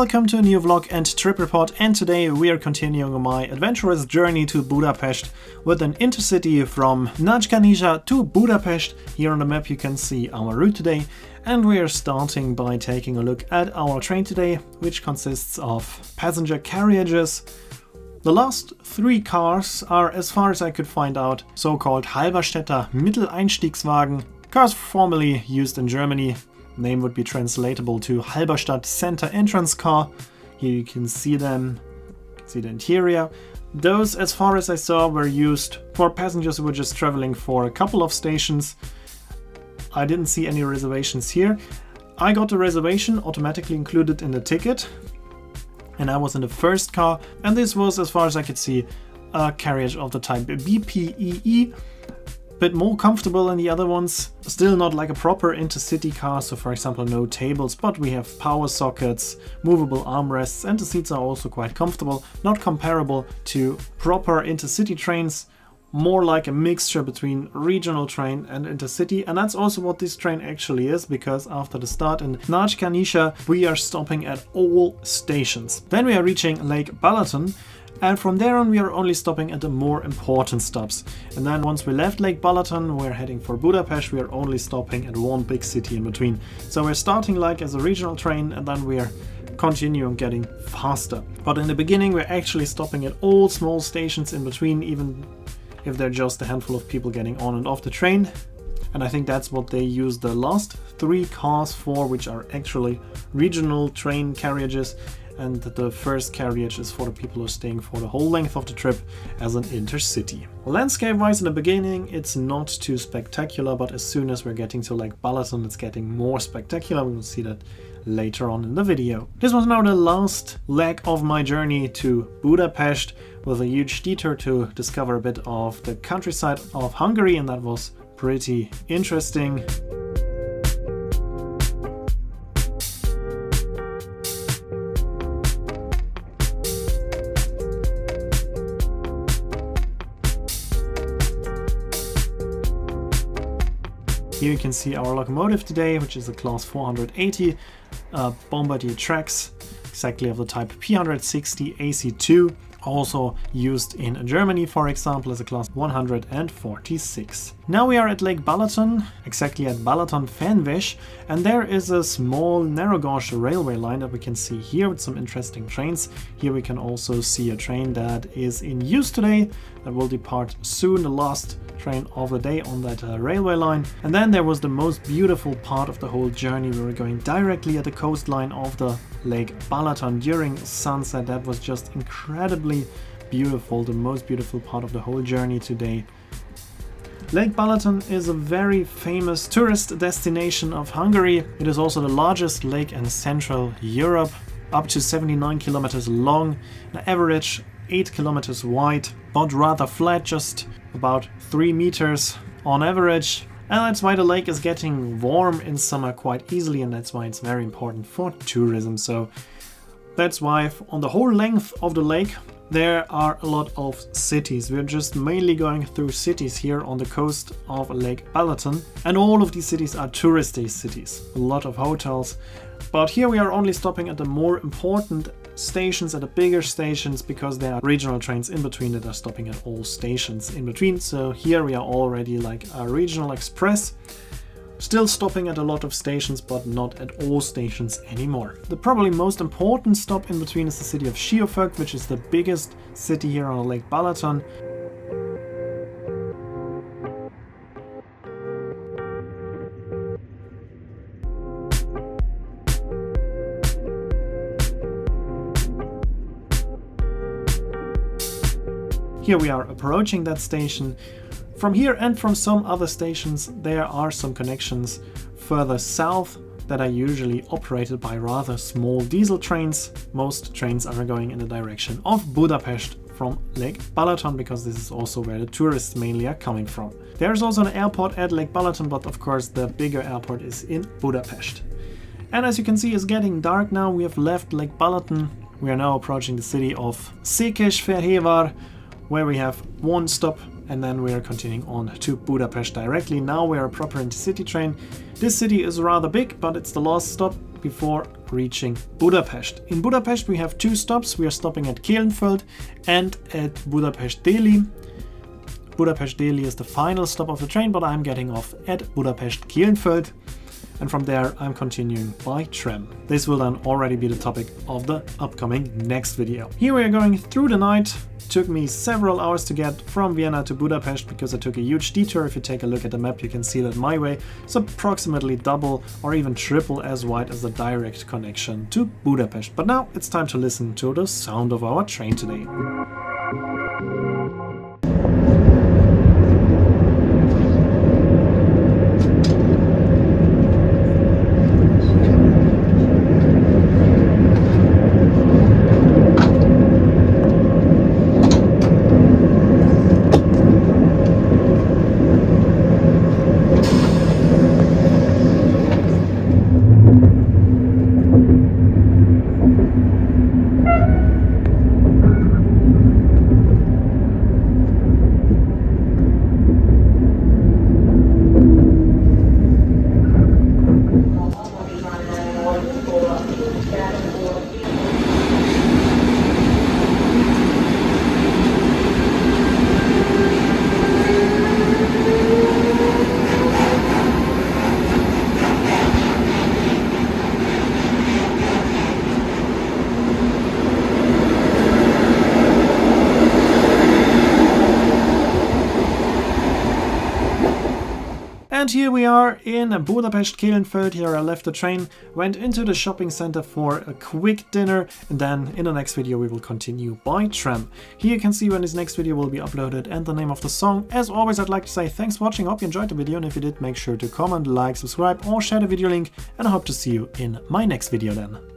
welcome to a new vlog and trip report, and today we are continuing my adventurous journey to Budapest with an intercity from Nagykanizsa to Budapest. Here on the map you can see our route today, and we are starting by taking a look at our train today, which consists of passenger carriages. The last three cars are, as far as I could find out, so-called Halberstädter Mitteleinstiegswagen, cars formerly used in Germany. Name would be translatable to Halberstadt Center Entrance Car. Here you can see them, see the interior. Those, as far as I saw, were used for passengers who were just traveling for a couple of stations. I didn't see any reservations here. I got a reservation automatically included in the ticket, and I was in the first car, and this was, as far as I could see, a carriage of the type BPEE. Bit more comfortable than the other ones, still not like a proper intercity car, so for example no tables, but we have power sockets, movable armrests, and the seats are also quite comfortable, not comparable to proper intercity trains, more like a mixture between regional train and intercity, and that's also what this train actually is, because after the start in Nagykanizsa we are stopping at all stations. Then we are reaching Lake Balaton, and from there on we are only stopping at the more important stops. And then once we left Lake Balaton, we're heading for Budapest. We are only stopping at one big city in between. So we're starting like as a regional train, and then we're continuing getting faster. But in the beginning we're actually stopping at all small stations in between, even if they're just a handful of people getting on and off the train. And I think that's what they use the last three cars for, which are actually regional train carriages. And the first carriage is for the people who are staying for the whole length of the trip as an intercity. Landscape wise, in the beginning it's not too spectacular, but as soon as we're getting to Lake Balaton it's getting more spectacular. We will see that later on in the video. This was now the last leg of my journey to Budapest, with a huge detour to discover a bit of the countryside of Hungary, and that was pretty interesting. Here you can see our locomotive today, which is a class 480 Bombardier Trax, exactly of the type P160 AC2, also used in Germany, for example, as a class 146. Now we are at Lake Balaton, exactly at Balaton-Fenves, and there is a small narrow gauge railway line that we can see here with some interesting trains. Here we can also see a train that is in use today, that will depart soon, the last train of the day on that railway line. And then there was the most beautiful part of the whole journey. We were going directly at the coastline of the Lake Balaton during sunset. That was just incredibly beautiful, the most beautiful part of the whole journey today. Lake Balaton is a very famous tourist destination of Hungary. It is also the largest lake in Central Europe, up to 79 kilometers long, an average 8 kilometers wide, but rather flat, just about 3 meters on average. And that's why the lake is getting warm in summer quite easily, and that's why it's very important for tourism. So that's why on the whole length of the lake there are a lot of cities. We're just mainly going through cities here on the coast of Lake Balaton, and all of these cities are touristy cities, a lot of hotels. But here we are only stopping at the more important stations, at the bigger stations, because there are regional trains in between that are stopping at all stations in between. So here we are already like a regional express, still stopping at a lot of stations, but not at all stations anymore. The probably most important stop in between is the city of Siófok, which is the biggest city here on Lake Balaton. Here we are approaching that station. From here and from some other stations there are some connections further south that are usually operated by rather small diesel trains. Most trains are going in the direction of Budapest from Lake Balaton, because this is also where the tourists mainly are coming from. There's also an airport at Lake Balaton, but of course the bigger airport is in Budapest. And as you can see, it's getting dark now. We have left Lake Balaton. We are now approaching the city of Székesfehérvár, where we have one stop, and then we are continuing on to Budapest directly. Now we are a proper intercity train. This city is rather big, but it's the last stop before reaching Budapest. In Budapest we have 2 stops. We are stopping at Kehlenföld and at Budapest Déli. Budapest Déli is the final stop of the train, but I'm getting off at Budapest Kehlenföld. And from there I'm continuing by tram. This will then already be the topic of the upcoming next video. Here we are going through the night. Took me several hours to get from Vienna to Budapest because I took a huge detour. If you take a look at the map, you can see that my way is approximately double or even triple as wide as the direct connection to Budapest. But now it's time to listen to the sound of our train today. And here we are in Budapest Kehlenföld. Here I left the train, went into the shopping center for a quick dinner, and then in the next video we will continue by tram. Here you can see when this next video will be uploaded and the name of the song. As always, I'd like to say thanks for watching, hope you enjoyed the video, and if you did, make sure to comment, like, subscribe or share the video link, and I hope to see you in my next video then.